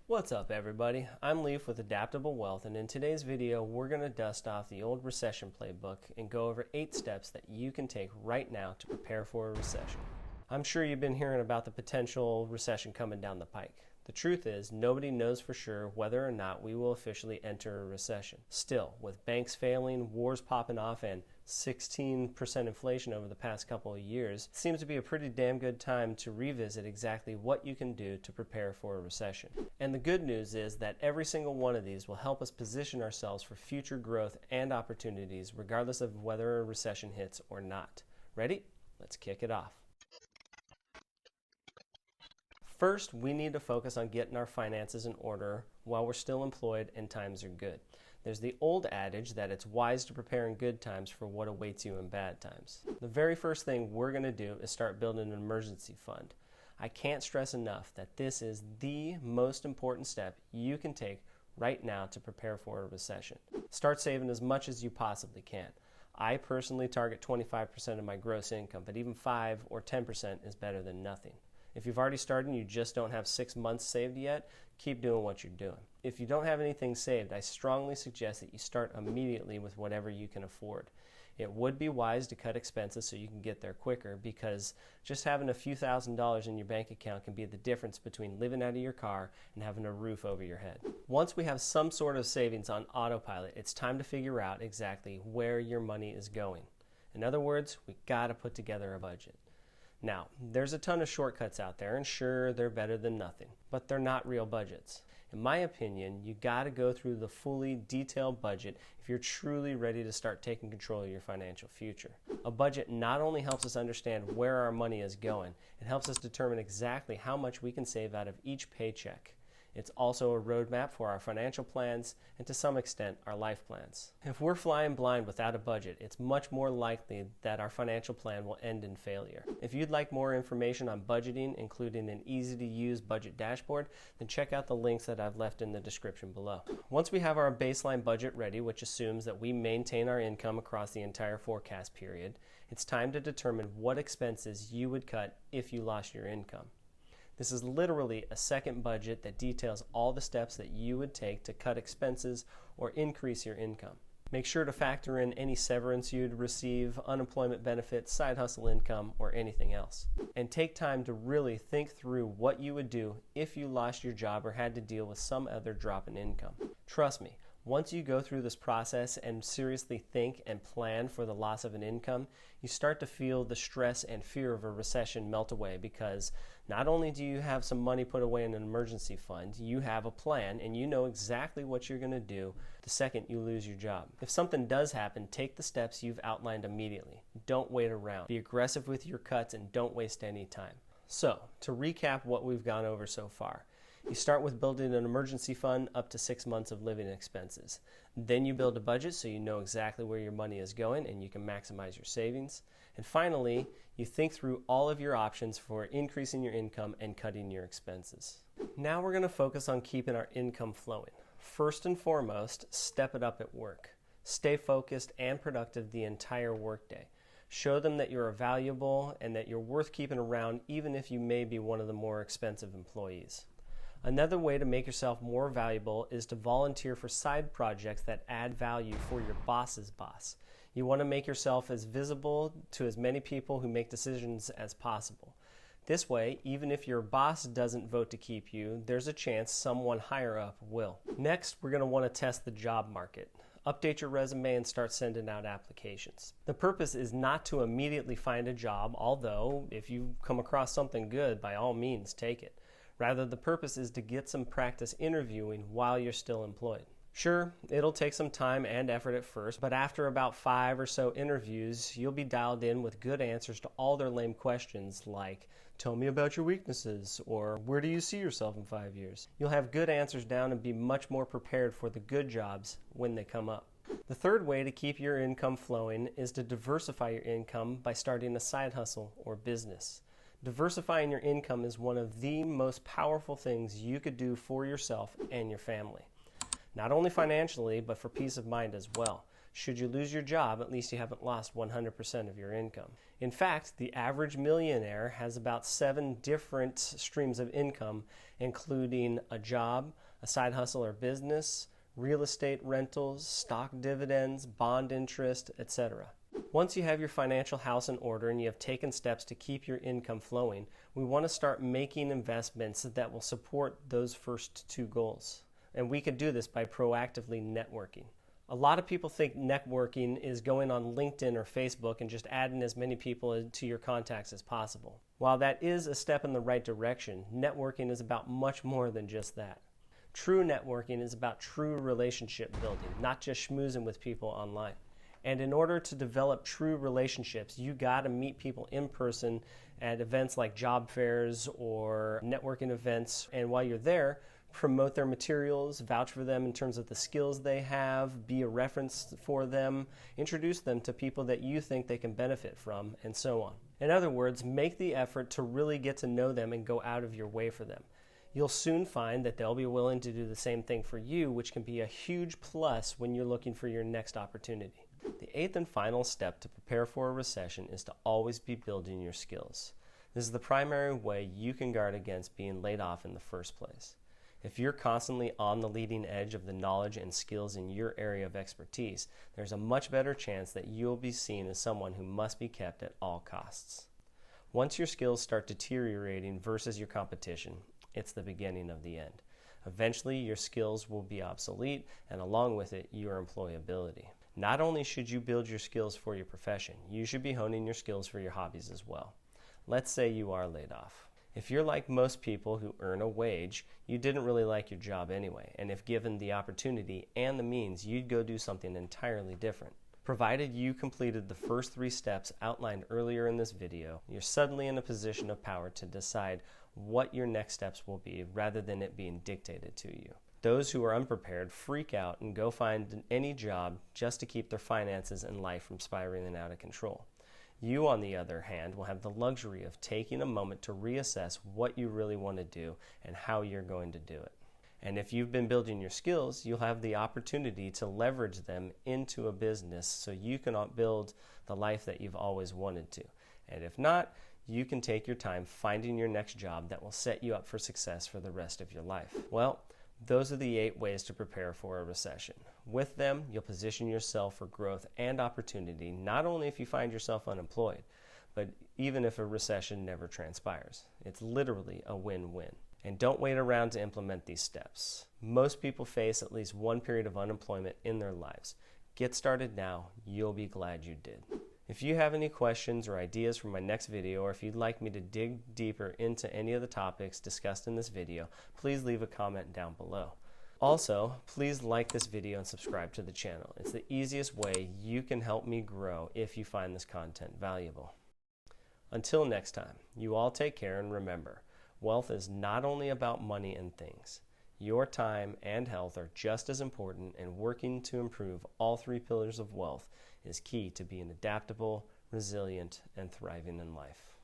What's up everybody? I'm Leaf with Adaptable Wealth, and in today's video we're going to dust off the old recession playbook and go over 8 steps that you can take right now to prepare for a recession. I'm sure you've been hearing about the potential recession coming down the pike. The truth is, nobody knows for sure whether or not we will officially enter a recession. Still, with banks failing, wars popping off, and 16% inflation over the past couple of years, it seems to be a pretty damn good time to revisit exactly what you can do to prepare for a recession. And the good news is that every single one of these will help us position ourselves for future growth and opportunities regardless of whether a recession hits or not. Ready? Let's kick it off. First, we need to focus on getting our finances in order while we're still employed and times are good. There's the old adage that it's wise to prepare in good times for what awaits you in bad times. The very first thing we're going to do is start building an emergency fund. I can't stress enough that this is the most important step you can take right now to prepare for a recession. Start saving as much as you possibly can. I personally target 25% of my gross income, but even 5 or 10% is better than nothing. If you've already started and you just don't have 6 months saved yet, keep doing what you're doing. If you don't have anything saved, I strongly suggest that you start immediately with whatever you can afford. It would be wise to cut expenses so you can get there quicker, because just having a few $1,000s in your bank account can be the difference between living out of your car and having a roof over your head. Once we have some sort of savings on autopilot, it's time to figure out exactly where your money is going. In other words, we gotta put together a budget. Now, there's a ton of shortcuts out there, and sure, they're better than nothing, but they're not real budgets. In my opinion, you gotta go through the fully detailed budget if you're truly ready to start taking control of your financial future. A budget not only helps us understand where our money is going, it helps us determine exactly how much we can save out of each paycheck. It's also a roadmap for our financial plans and, to some extent, our life plans. If we're flying blind without a budget, it's much more likely that our financial plan will end in failure. If you'd like more information on budgeting, including an easy-to-use budget dashboard, then check out the links that I've left in the description below. Once we have our baseline budget ready, which assumes that we maintain our income across the entire forecast period, it's time to determine what expenses you would cut if you lost your income. This is literally a second budget that details all the steps that you would take to cut expenses or increase your income. Make sure to factor in any severance you'd receive, unemployment benefits, side hustle income, or anything else. And take time to really think through what you would do if you lost your job or had to deal with some other drop in income. Trust me, once you go through this process and seriously think and plan for the loss of an income, you start to feel the stress and fear of a recession melt away, because not only do you have some money put away in an emergency fund, you have a plan and you know exactly what you're going to do the second you lose your job. If something does happen, take the steps you've outlined immediately. Don't wait around. Be aggressive with your cuts and don't waste any time. So, to recap what we've gone over so far. You start with building an emergency fund up to 6 months of living expenses. Then you build a budget so you know exactly where your money is going and you can maximize your savings. And finally, you think through all of your options for increasing your income and cutting your expenses. Now we're going to focus on keeping our income flowing. First and foremost, step it up at work. Stay focused and productive the entire workday. Show them that you're valuable and that you're worth keeping around, even if you may be one of the more expensive employees. Another way to make yourself more valuable is to volunteer for side projects that add value for your boss's boss. You want to make yourself as visible to as many people who make decisions as possible. This way, even if your boss doesn't vote to keep you, there's a chance someone higher up will. Next, we're going to want to test the job market. Update your resume and start sending out applications. The purpose is not to immediately find a job, although if you come across something good, by all means, take it. Rather, the purpose is to get some practice interviewing while you're still employed. Sure, it'll take some time and effort at first, but after about 5 or so interviews, you'll be dialed in with good answers to all their lame questions like, "Tell me about your weaknesses," or "Where do you see yourself in 5 years?" You'll have good answers down and be much more prepared for the good jobs when they come up. The third way to keep your income flowing is to diversify your income by starting a side hustle or business. Diversifying your income is one of the most powerful things you could do for yourself and your family. Not only financially, but for peace of mind as well. Should you lose your job, at least you haven't lost 100% of your income. In fact, the average millionaire has about 7 different streams of income, including a job, a side hustle or business, real estate rentals, stock dividends, bond interest, etc. Once you have your financial house in order and you have taken steps to keep your income flowing, we want to start making investments that will support those first 2 goals. And we can do this by proactively networking. A lot of people think networking is going on LinkedIn or Facebook and just adding as many people to your contacts as possible. While that is a step in the right direction, networking is about much more than just that. True networking is about true relationship building, not just schmoozing with people online. And in order to develop true relationships, you got to meet people in person at events like job fairs or networking events. And while you're there, promote their materials, vouch for them in terms of the skills they have, be a reference for them, introduce them to people that you think they can benefit from, and so on. In other words, make the effort to really get to know them and go out of your way for them. You'll soon find that they'll be willing to do the same thing for you, which can be a huge plus when you're looking for your next opportunity. The 8th and final step to prepare for a recession is to always be building your skills. This is the primary way you can guard against being laid off in the first place. If you're constantly on the leading edge of the knowledge and skills in your area of expertise, there's a much better chance that you'll be seen as someone who must be kept at all costs. Once your skills start deteriorating versus your competition, it's the beginning of the end. Eventually, your skills will be obsolete, and along with it, your employability. Not only should you build your skills for your profession, you should be honing your skills for your hobbies as well. Let's say you are laid off. If you're like most people who earn a wage, you didn't really like your job anyway, and if given the opportunity and the means, you'd go do something entirely different. Provided you completed the first 3 steps outlined earlier in this video, you're suddenly in a position of power to decide what your next steps will be rather than it being dictated to you. Those who are unprepared freak out and go find any job just to keep their finances and life from spiraling out of control. You, on the other hand, will have the luxury of taking a moment to reassess what you really want to do and how you're going to do it. And if you've been building your skills, you'll have the opportunity to leverage them into a business so you can build the life that you've always wanted to. And if not, you can take your time finding your next job that will set you up for success for the rest of your life. Well, those are the 8 ways to prepare for a recession. With them, you'll position yourself for growth and opportunity, not only if you find yourself unemployed, but even if a recession never transpires. It's literally a win-win. And don't wait around to implement these steps. Most people face at least one period of unemployment in their lives. Get started now. You'll be glad you did. If you have any questions or ideas for my next video, or if you'd like me to dig deeper into any of the topics discussed in this video, please leave a comment down below. Also, please like this video and subscribe to the channel. It's the easiest way you can help me grow if you find this content valuable. Until next time, you all take care, and remember, wealth is not only about money and things. Your time and health are just as important, and working to improve all 3 pillars of wealth is key to being adaptable, resilient, and thriving in life.